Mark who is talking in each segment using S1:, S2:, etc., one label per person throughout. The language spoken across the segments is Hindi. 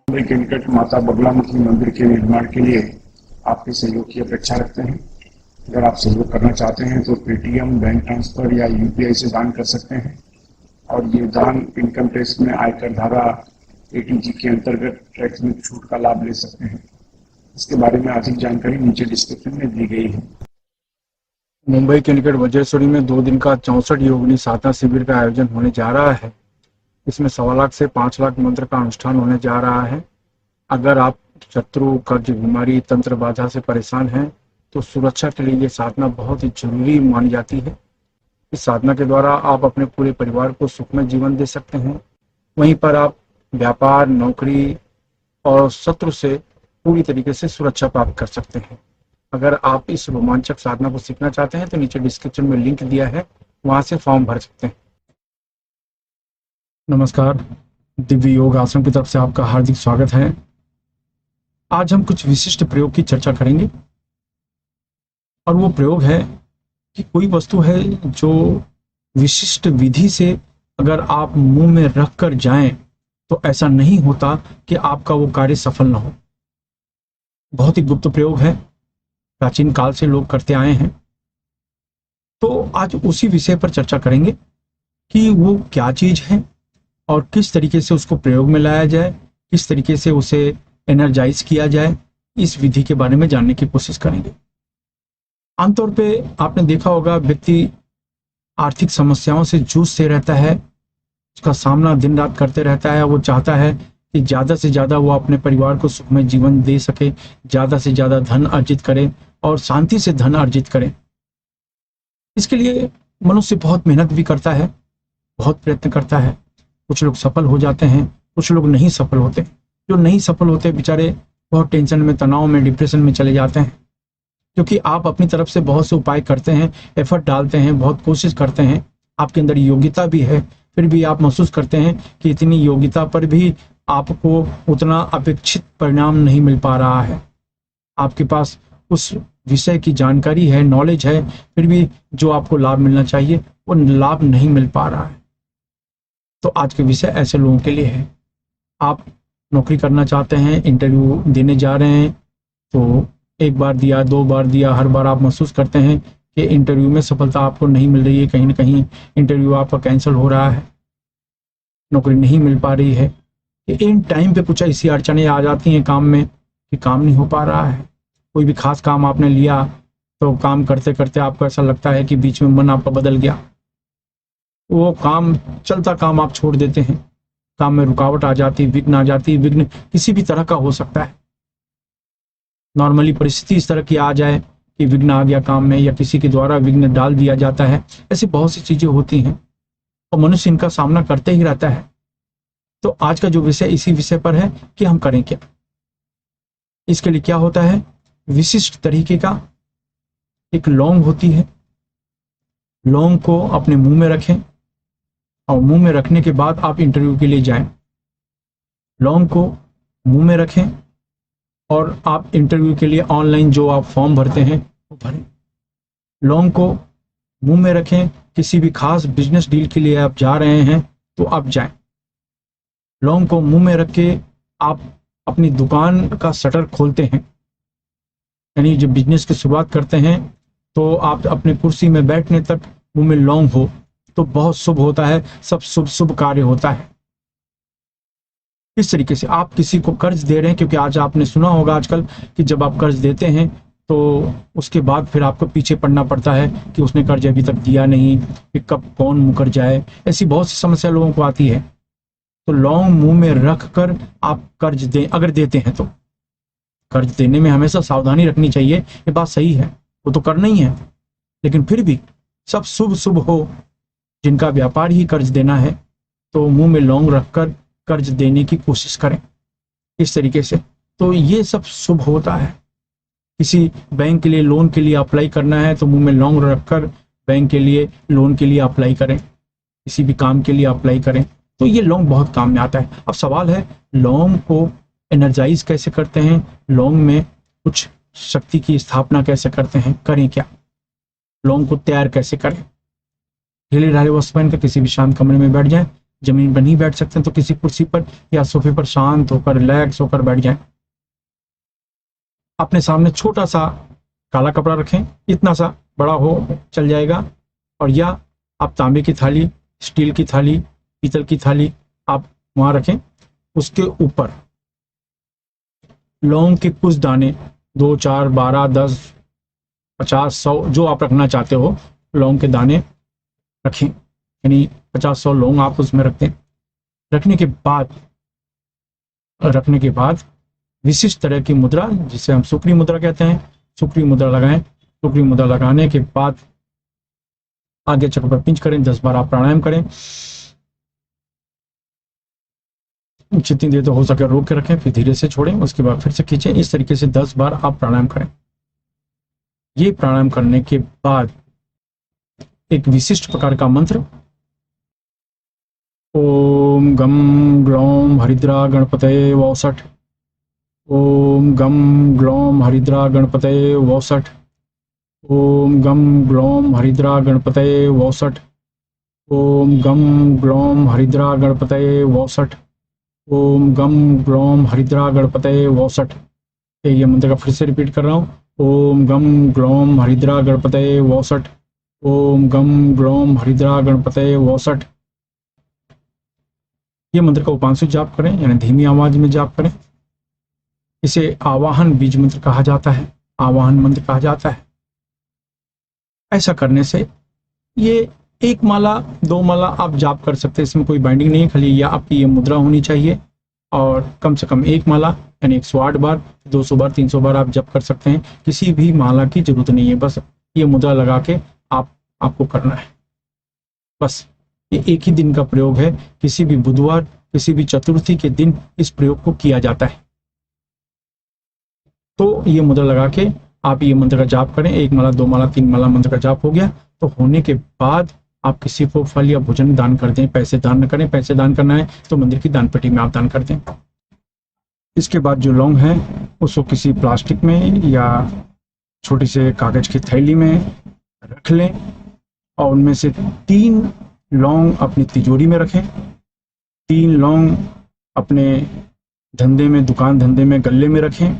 S1: मुंबई के निकट माता बगलामुखी मंदिर के निर्माण के लिए आपके सहयोग की अपेक्षा रखते हैं। अगर आप सहयोग करना चाहते हैं तो पेटीएम, बैंक ट्रांसफर या यूपीआई से दान कर सकते हैं और ये दान इनकम टैक्स में आयकर धारा 80G के अंतर्गत टैक्स में छूट का लाभ ले सकते हैं। इसके बारे में अधिक जानकारी नीचे डिस्क्रिप्शन में दी गई है।
S2: मुंबई के निकट वज्रेश्वरी में 2 दिन का 64 योगिनी साधना शिविर का आयोजन होने जा रहा है। इसमें 1.25 लाख से 5 लाख मंत्र का अनुष्ठान होने जा रहा है। अगर आप शत्रु, कर्ज, बीमारी, तंत्र बाधा से परेशान हैं तो सुरक्षा के लिए ये साधना बहुत ही जरूरी मानी जाती है। इस साधना के द्वारा आप अपने पूरे परिवार को सुखमय जीवन दे सकते हैं। वहीं पर आप व्यापार, नौकरी और शत्रु से पूरी तरीके से सुरक्षा प्राप्त कर सकते हैं। अगर आप इस रोमांचक साधना को सीखना चाहते हैं तो नीचे डिस्क्रिप्शन में लिंक दिया है, वहां से फॉर्म भर सकते हैं। नमस्कार, दिव्य योग आश्रम की तरफ से आपका हार्दिक स्वागत है। आज हम कुछ विशिष्ट प्रयोग की चर्चा करेंगे और वो प्रयोग है कि कोई वस्तु है जो विशिष्ट विधि से अगर आप मुंह में रख कर जाएं तो ऐसा नहीं होता कि आपका वो कार्य सफल ना हो। बहुत ही गुप्त प्रयोग है, प्राचीन काल से लोग करते आए हैं। तो आज उसी विषय पर चर्चा करेंगे कि वो क्या चीज है और किस तरीके से उसको प्रयोग में लाया जाए, किस तरीके से उसे एनर्जाइज किया जाए। इस विधि के बारे में जानने की कोशिश करेंगे। आमतौर पे आपने देखा होगा, व्यक्ति आर्थिक समस्याओं से जूझते रहता है, उसका सामना दिन रात करते रहता है। वो चाहता है कि ज़्यादा से ज़्यादा वो अपने परिवार को सुखमय जीवन दे सके, ज़्यादा से ज़्यादा धन अर्जित करे और शांति से धन अर्जित करे। इसके लिए मनुष्य बहुत मेहनत भी करता है, बहुत प्रयत्न करता है। कुछ लोग सफल हो जाते हैं, कुछ लोग नहीं सफल होते। जो नहीं सफल होते बेचारे बहुत टेंशन में, तनाव में, डिप्रेशन में चले जाते हैं, क्योंकि आप अपनी तरफ से बहुत से उपाय करते हैं, एफर्ट डालते हैं, बहुत कोशिश करते हैं, आपके अंदर योग्यता भी है, फिर भी आप महसूस करते हैं कि इतनी योग्यता पर भी आपको उतना अपेक्षित परिणाम नहीं मिल पा रहा है। आपके पास उस विषय की जानकारी है, नॉलेज है, फिर भी जो आपको लाभ मिलना चाहिए वो लाभ नहीं मिल पा रहा है। तो आज के विषय ऐसे लोगों के लिए है। आप नौकरी करना चाहते हैं, इंटरव्यू देने जा रहे हैं, तो 1 बार दिया, 2 बार दिया, हर बार आप महसूस करते हैं कि इंटरव्यू में सफलता आपको नहीं मिल रही है, कहीं ना कहीं इंटरव्यू आपका कैंसिल हो रहा है, नौकरी नहीं मिल पा रही है। इन टाइम पे कुछ ऐसी अड़चनें आ जाती हैं काम में कि काम नहीं हो पा रहा है। कोई भी खास काम आपने लिया तो काम करते करते आपको ऐसा लगता है कि बीच में मन आपका बदल गया, वो काम, चलता काम आप छोड़ देते हैं, काम में रुकावट आ जाती, विघ्न आ जाती। विघ्न किसी भी तरह का हो सकता है। नॉर्मली परिस्थिति इस तरह की आ जाए कि विघ्न आ गया काम में, या किसी के द्वारा विघ्न डाल दिया जाता है। ऐसी बहुत सी चीजें होती हैं और मनुष्य इनका सामना करते ही रहता है। तो आज का जो विषय इसी विषय पर है कि हम करें क्या। इसके लिए क्या होता है, विशिष्ट तरीके का एक लौंग होती है। लौंग को अपने मुंह में रखें और मुंह में रखने के बाद आप इंटरव्यू के लिए जाएं। लौंग को मुंह में रखें और आप इंटरव्यू के लिए ऑनलाइन जो आप फॉर्म भरते हैं वो भरें। लौंग को मुंह में रखें। किसी भी खास बिजनेस डील के लिए आप जा रहे हैं तो आप जाएं। लौंग को मुंह में रख के आप अपनी दुकान का शटर खोलते हैं, यानी जब बिजनेस की शुरुआत करते हैं तो आप अपने कुर्सी में बैठने तक मुंह में लौंग हो तो बहुत शुभ होता है, सब शुभ शुभ कार्य होता है। इस तरीके से आप किसी को कर्ज दे रहे हैं, क्योंकि आज आपने सुना होगा आजकल कि जब आप कर्ज देते हैं तो उसके बाद फिर आपको पीछे पड़ना पड़ता है कि उसने कर्ज अभी तक दिया नहीं, कि कब कौन मुकर जाए। ऐसी बहुत सी समस्या लोगों को आती है। तो लौंग मुंह में रख कर आप कर्ज दें, अगर देते हैं तो। कर्ज देने में हमेशा सावधानी रखनी चाहिए, ये बात सही है, वो तो करना ही है, लेकिन फिर भी सब शुभ शुभ हो। जिनका व्यापार ही कर्ज देना है तो मुंह में लौंग रखकर कर्ज देने की कोशिश करें, इस तरीके से। तो ये सब शुभ होता है। किसी बैंक के लिए, लोन के लिए अप्लाई करना है तो मुंह में लौंग रखकर बैंक के लिए, लोन के लिए अप्लाई करें। किसी भी काम के लिए अप्लाई करें तो ये लौंग बहुत काम में आता है। अब सवाल है, लौंग को एनर्जाइज कैसे करते हैं, लौंग में कुछ शक्ति की स्थापना कैसे करते हैं, करें क्या। लौंग को तैयार कैसे करें। ढीले ढाले वस्त्र पहनकर किसी भी शांत कमरे में बैठ जाएं, जमीन पर नहीं बैठ सकते तो किसी कुर्सी पर या सोफे पर शांत होकर रिलैक्स होकर बैठ जाएं। अपने सामने छोटा सा काला कपड़ा रखें, इतना सा, बड़ा हो चल जाएगा, और या आप तांबे की थाली, स्टील की थाली, पीतल की थाली आप वहां रखें। उसके ऊपर लौंग के कुछ दाने, 2, 4, 12, 10, 50, 100 जो आप रखना चाहते हो लौंग के दाने रखें, यानी 50-100 लौंग आप उसमें रख दें। रखने के बाद विशिष्ट तरह की मुद्रा, जिसे हम सुक्री मुद्रा कहते हैं, सुक्री मुद्रा लगाएं। सुक्री मुद्रा लगाने के बाद आगे चक्र पर पिंच करें, 10 बार आप प्राणायाम करें। जितनी देर तो हो सके रोक के रखें, फिर धीरे से छोड़ें, उसके बाद फिर से खींचें। इस तरीके से 10 बार आप प्राणायाम करें। ये प्राणायाम करने के बाद एक विशिष्ट प्रकार का मंत्र, ओम गम ग्लौम हरिद्रा गणपतये वौसठ, ओम गम ग्लौम हरिद्रा गणपतये वौसठ, ओम गम ग्लौम हरिद्रा गणपतये वौसठ, ओम गम ग्लौम हरिद्रा गणपतये वौसठ, ओम गम ग्लौम हरिद्रा गणपतये वौसठ। ये मंत्र का फिर से रिपीट कर रहा हूँ, ओम गम ग्लौम हरिद्रा गणपतये वौसठ, ओम गम ग्लौम हरिद्रा गणपतये वौसठ। ये मंत्र का उपांशु जाप करें, यानी धीमी आवाज में जाप करें। इसे आवाहन बीज मंत्र कहा जाता है, आवाहन मंत्र कहा जाता है। ऐसा करने से ये 1 माला 2 माला आप जाप कर सकते हैं, इसमें कोई बाइंडिंग नहीं है, खाली या आपकी ये मुद्रा होनी चाहिए और कम से कम 1 माला यानी 108 बार, 200 बार, 300 बार आप जप कर सकते हैं। किसी भी माला की जरूरत नहीं है, बस ये मुद्रा लगा के आपको करना है। बस ये एक ही दिन का प्रयोग है, किसी भी बुधवार, किसी भी चतुर्थी के दिन इस प्रयोग को किया जाता है। तो ये मुद्रा लगा के आप ये मंत्र का जाप करें। 1 माला 2 माला 3 माला मंत्र का जाप हो गया तो होने के बाद आप किसी को फल या भोजन दान कर दें। पैसे दान न करें, पैसे दान करना है तो मंदिर की दान पेटी में आप दान कर दें। इसके बाद जो लौंग है उसको किसी प्लास्टिक में या छोटी से कागज की थैली में रख लें और उनमें से 3 लौंग अपनी तिजोरी में रखें, 3 लौंग अपने धंधे में, दुकान धंधे में, गल्ले में रखें।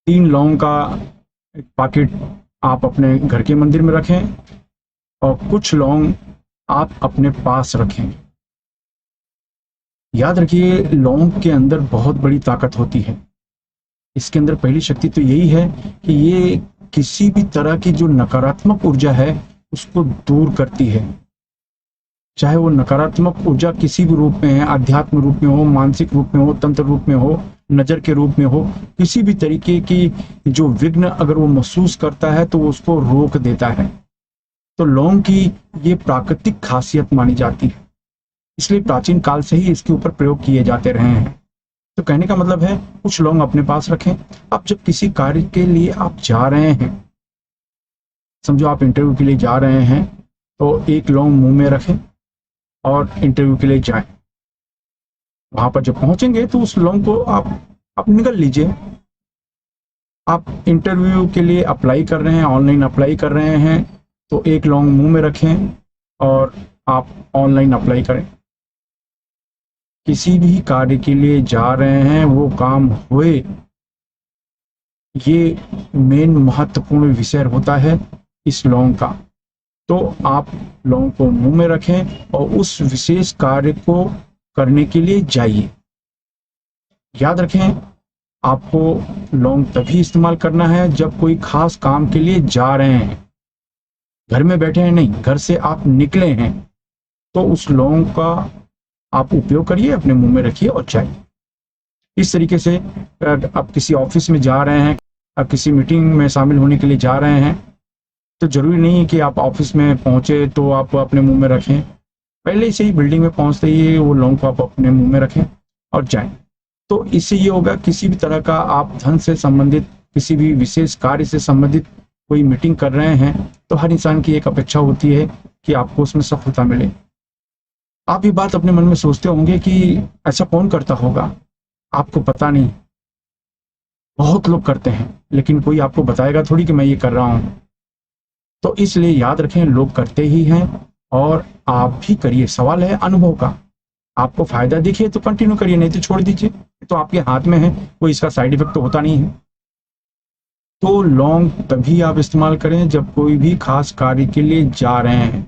S2: 3 लौंग का एक पैकेट आप अपने घर के मंदिर में रखें और कुछ लौंग आप अपने पास रखें। याद रखिए, लौंग के अंदर बहुत बड़ी ताकत होती है। इसके अंदर पहली शक्ति तो यही है कि ये किसी भी तरह की जो नकारात्मक ऊर्जा है उसको दूर करती है। चाहे वो नकारात्मक ऊर्जा किसी भी रूप में है, आध्यात्म रूप में हो, मानसिक रूप में हो, तंत्र रूप में हो, नजर के रूप में हो, किसी भी तरीके की जो विघ्न अगर वो महसूस करता है तो वो उसको रोक देता है। तो लौंग की ये प्राकृतिक खासियत मानी जाती है, इसलिए प्राचीन काल से ही इसके ऊपर प्रयोग किए जाते रहे हैं। तो कहने का मतलब है कुछ लौंग अपने पास रखें। अब जब किसी कार्य के लिए आप जा रहे हैं, समझो आप इंटरव्यू के लिए जा रहे हैं, तो 1 लौंग मुंह में रखें और इंटरव्यू के लिए जाएं। वहां पर जब पहुंचेंगे तो उस लौंग को आप निगल लीजिए। आप इंटरव्यू के लिए अप्लाई कर रहे हैं, ऑनलाइन अप्लाई कर रहे हैं, तो 1 लौंग मुंह में रखें और आप ऑनलाइन अप्लाई करें। किसी भी कार्य के लिए जा रहे हैं वो काम हुए, ये मेन महत्वपूर्ण विषय होता है इस लौंग का। तो आप लौंग को मुंह में रखें और उस विशेष कार्य को करने के लिए जाइए। याद रखें, आपको लौंग तभी इस्तेमाल करना है जब कोई खास काम के लिए जा रहे हैं। घर में बैठे हैं नहीं, घर से आप निकले हैं, तो उस लौंग का आप उपयोग करिए, अपने मुंह में रखिए और जाइए। इस तरीके से आप किसी ऑफिस में जा रहे हैं, आप किसी मीटिंग में शामिल होने के लिए जा रहे हैं, तो जरूरी नहीं है कि आप ऑफिस में पहुंचे तो आप अपने मुंह में रखें। पहले से ही बिल्डिंग में पहुंचते ही वो लौंग को आप अपने मुंह में रखें और जाएं। तो इससे ये होगा, किसी भी तरह का आप धन से संबंधित, किसी भी विशेष कार्य से संबंधित कोई मीटिंग कर रहे हैं, तो हर इंसान की एक अपेक्षा होती है कि आपको उसमें सफलता मिले। आप ये बात अपने मन में सोचते होंगे कि ऐसा कौन करता होगा। आपको पता नहीं, बहुत लोग करते हैं, लेकिन कोई आपको बताएगा थोड़ी कि मैं ये कर रहा हूं। तो इसलिए याद रखें, लोग करते ही हैं, और आप भी करिए। सवाल है अनुभव का। आपको फायदा दिखे तो कंटिन्यू करिए, नहीं तो छोड़ दीजिए। तो आपके हाथ में है, कोई इसका साइड इफेक्ट तो होता नहीं है। तो लौंग तभी आप इस्तेमाल करें जब कोई भी खास कार्य के लिए जा रहे हैं।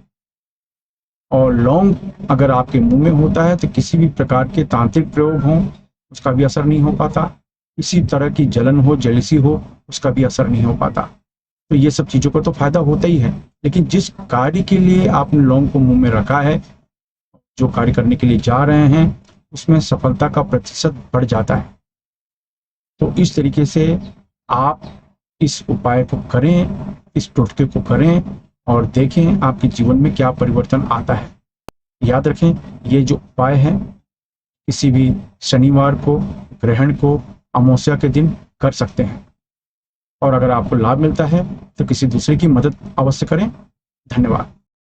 S2: और लौंग अगर आपके मुंह में होता है तो किसी भी प्रकार के तांत्रिक प्रयोग हों उसका भी असर नहीं हो पाता, किसी तरह की जलन हो, जेलसी हो, उसका भी असर नहीं हो पाता। तो ये सब चीज़ों का तो फायदा होता ही है, लेकिन जिस कार्य के लिए आपने लौंग को मुंह में रखा है, जो कार्य करने के लिए जा रहे हैं, उसमें सफलता का प्रतिशत बढ़ जाता है। तो इस तरीके से आप इस उपाय को करें, इस टोटके को करें और देखें आपके जीवन में क्या परिवर्तन आता है। याद रखें, ये जो उपाय है किसी भी शनिवार को, ग्रहण को, अमावस्या के दिन कर सकते हैं। और अगर आपको लाभ मिलता है तो किसी दूसरे की मदद अवश्य करें। धन्यवाद।